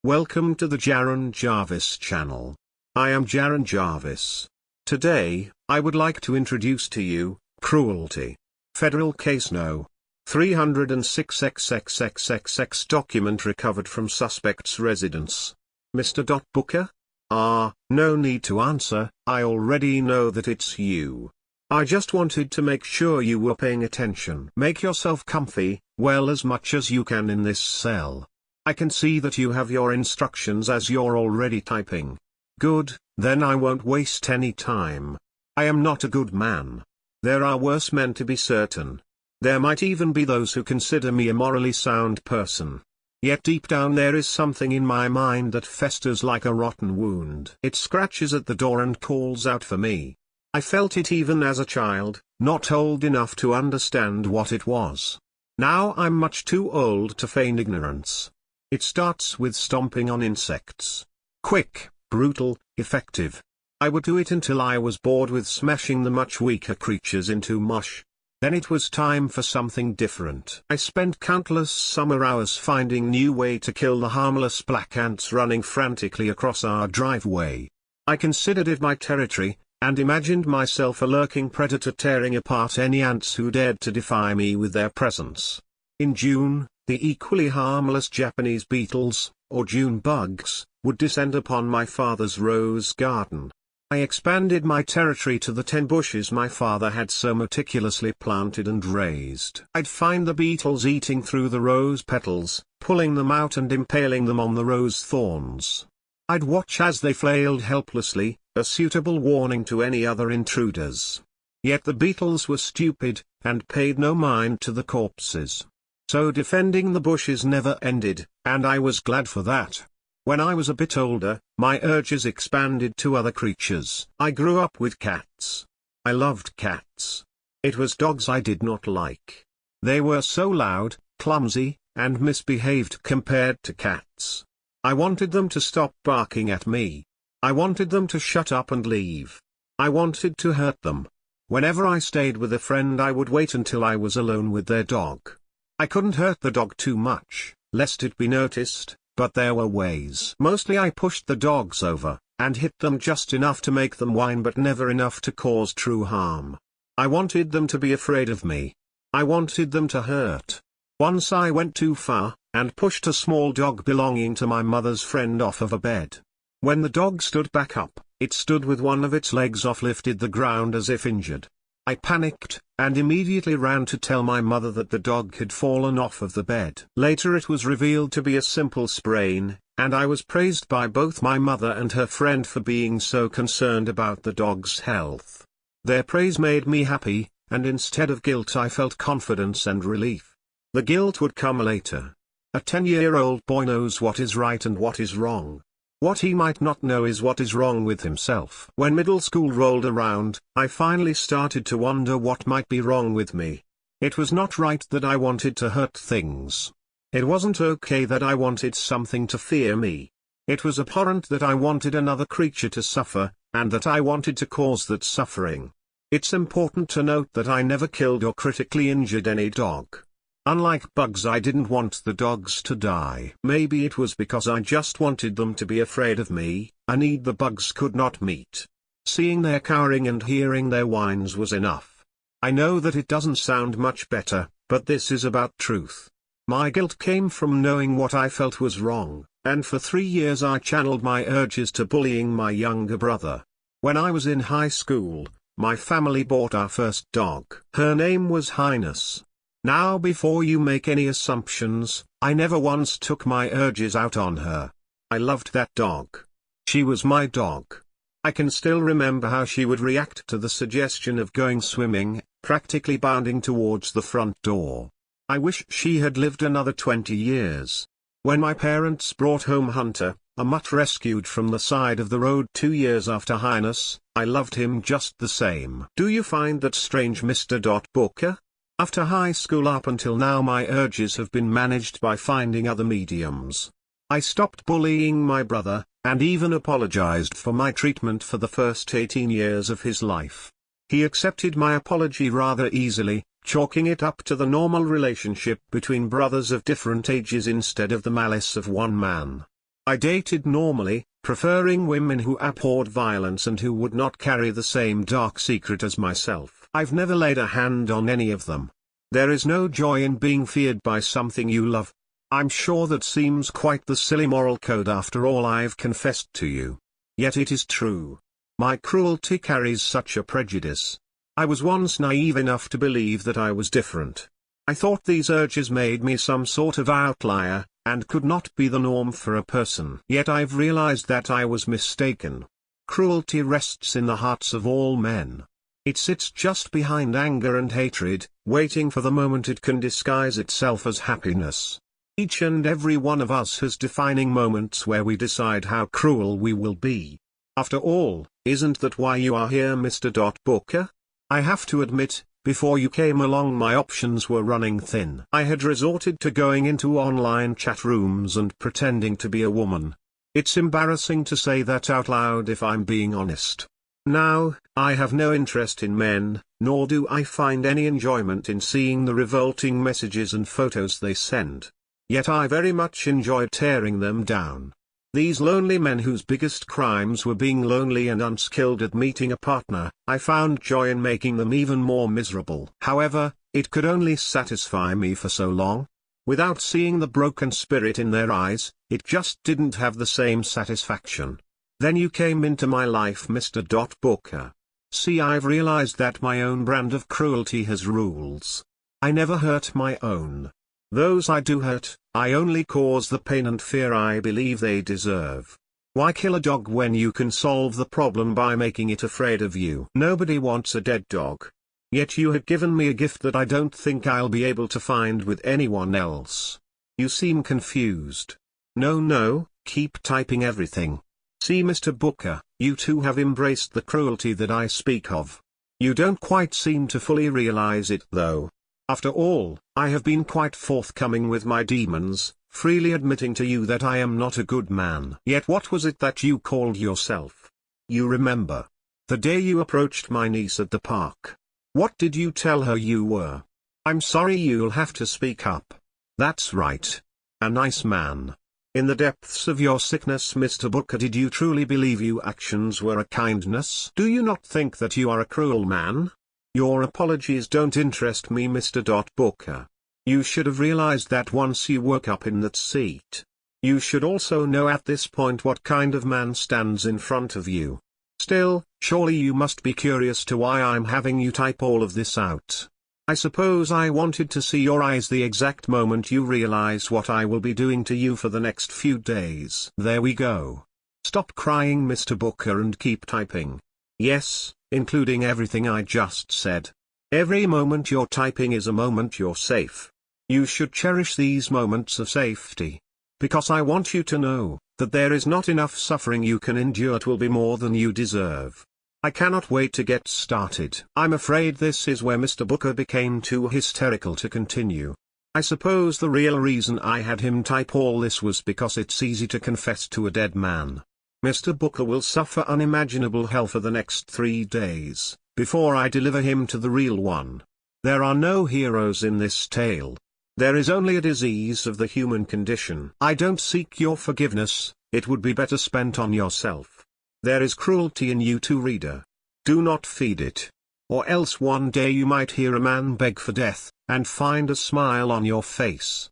Welcome to the Jaron Jarvis channel. I am Jaron Jarvis. Today, I would like to introduce to you, Cruelty. Federal Case No. 306XXXXX document recovered from suspect's residence. Mr. Booker? No need to answer, I already know that it's you. I just wanted to make sure you were paying attention. Make yourself comfy, well as much as you can in this cell. I can see that you have your instructions as you're already typing. Good, then I won't waste any time. I am not a good man. There are worse men, to be certain. There might even be those who consider me a morally sound person. Yet deep down there is something in my mind that festers like a rotten wound. It scratches at the door and calls out for me. I felt it even as a child, not old enough to understand what it was. Now I'm much too old to feign ignorance. It starts with stomping on insects. Quick, brutal, effective. I would do it until I was bored with smashing the much weaker creatures into mush. Then it was time for something different. I spent countless summer hours finding new way to kill the harmless black ants running frantically across our driveway. I considered it my territory, and imagined myself a lurking predator tearing apart any ants who dared to defy me with their presence. In June, the equally harmless Japanese beetles, or June bugs, would descend upon my father's rose garden. I expanded my territory to the 10 bushes my father had so meticulously planted and raised. I'd find the beetles eating through the rose petals, pulling them out and impaling them on the rose thorns. I'd watch as they flailed helplessly, a suitable warning to any other intruders. Yet the beetles were stupid, and paid no mind to the corpses. So defending the bushes never ended, and I was glad for that. When I was a bit older, my urges expanded to other creatures. I grew up with cats. I loved cats. It was dogs I did not like. They were so loud, clumsy, and misbehaved compared to cats. I wanted them to stop barking at me. I wanted them to shut up and leave. I wanted to hurt them. Whenever I stayed with a friend, I would wait until I was alone with their dog. I couldn't hurt the dog too much, lest it be noticed, but there were ways. Mostly I pushed the dogs over, and hit them just enough to make them whine, but never enough to cause true harm. I wanted them to be afraid of me. I wanted them to hurt. Once I went too far, and pushed a small dog belonging to my mother's friend off of a bed. When the dog stood back up, it stood with one of its legs off lifted the ground as if injured. I panicked, and immediately ran to tell my mother that the dog had fallen off of the bed. Later it was revealed to be a simple sprain, and I was praised by both my mother and her friend for being so concerned about the dog's health. Their praise made me happy, and instead of guilt I felt confidence and relief. The guilt would come later. A 10-year-old boy knows what is right and what is wrong. What he might not know is what is wrong with himself. When middle school rolled around, I finally started to wonder what might be wrong with me. It was not right that I wanted to hurt things. It wasn't okay that I wanted something to fear me. It was abhorrent that I wanted another creature to suffer, and that I wanted to cause that suffering. It's important to note that I never killed or critically injured any dog. Unlike bugs, I didn't want the dogs to die. Maybe it was because I just wanted them to be afraid of me, a need the bugs could not meet. Seeing their cowering and hearing their whines was enough. I know that it doesn't sound much better, but this is about truth. My guilt came from knowing what I felt was wrong, and for 3 years I channeled my urges to bullying my younger brother. When I was in high school, my family bought our first dog. Her name was Highness. Now, before you make any assumptions, I never once took my urges out on her. I loved that dog. She was my dog. I can still remember how she would react to the suggestion of going swimming, practically bounding towards the front door. I wish she had lived another 20 years. When my parents brought home Hunter, a mutt rescued from the side of the road 2 years after Highness, I loved him just the same. Do you find that strange, Mr. Booker? After high school up until now, my urges have been managed by finding other mediums. I stopped bullying my brother, and even apologized for my treatment for the first 18 years of his life. He accepted my apology rather easily, chalking it up to the normal relationship between brothers of different ages instead of the malice of one man. I dated normally, preferring women who abhorred violence and who would not carry the same dark secret as myself. I've never laid a hand on any of them. There is no joy in being feared by something you love. I'm sure that seems quite the silly moral code after all I've confessed to you. Yet it is true. My cruelty carries such a prejudice. I was once naive enough to believe that I was different. I thought these urges made me some sort of outlier, and could not be the norm for a person. Yet I've realized that I was mistaken. Cruelty rests in the hearts of all men. It sits just behind anger and hatred, waiting for the moment it can disguise itself as happiness. Each and every one of us has defining moments where we decide how cruel we will be. After all, isn't that why you are here, Mr. Booker? I have to admit, before you came along my options were running thin. I had resorted to going into online chat rooms and pretending to be a woman. It's embarrassing to say that out loud if I'm being honest. Now, I have no interest in men, nor do I find any enjoyment in seeing the revolting messages and photos they send. Yet I very much enjoy tearing them down. These lonely men whose biggest crimes were being lonely and unskilled at meeting a partner, I found joy in making them even more miserable. However, it could only satisfy me for so long. Without seeing the broken spirit in their eyes, it just didn't have the same satisfaction. Then you came into my life, Mr. Booker. See, I've realized that my own brand of cruelty has rules. I never hurt my own. Those I do hurt, I only cause the pain and fear I believe they deserve. Why kill a dog when you can solve the problem by making it afraid of you? Nobody wants a dead dog. Yet you have given me a gift that I don't think I'll be able to find with anyone else. You seem confused. No, keep typing everything. See, Mr. Booker, you too have embraced the cruelty that I speak of. You don't quite seem to fully realize it though. After all, I have been quite forthcoming with my demons, freely admitting to you that I am not a good man. Yet what was it that you called yourself? You remember. The day you approached my niece at the park. What did you tell her you were? I'm sorry, you'll have to speak up. That's right. A nice man. In the depths of your sickness, Mr. Booker, did you truly believe your actions were a kindness? Do you not think that you are a cruel man? Your apologies don't interest me, Mr. Booker. You should have realized that once you woke up in that seat. You should also know at this point what kind of man stands in front of you. Still, surely you must be curious to why I'm having you type all of this out. I suppose I wanted to see your eyes the exact moment you realize what I will be doing to you for the next few days. There we go. Stop crying, Mr. Booker, and keep typing. Yes, including everything I just said. Every moment you're typing is a moment you're safe. You should cherish these moments of safety. Because I want you to know that there is not enough suffering you can endure. It will be more than you deserve. I cannot wait to get started. I'm afraid this is where Mr. Booker became too hysterical to continue. I suppose the real reason I had him type all this was because it's easy to confess to a dead man. Mr. Booker will suffer unimaginable hell for the next 3 days, before I deliver him to the real one. There are no heroes in this tale. There is only a disease of the human condition. I don't seek your forgiveness, it would be better spent on yourself. There is cruelty in you too, reader. Do not feed it. Or else one day you might hear a man beg for death, and find a smile on your face.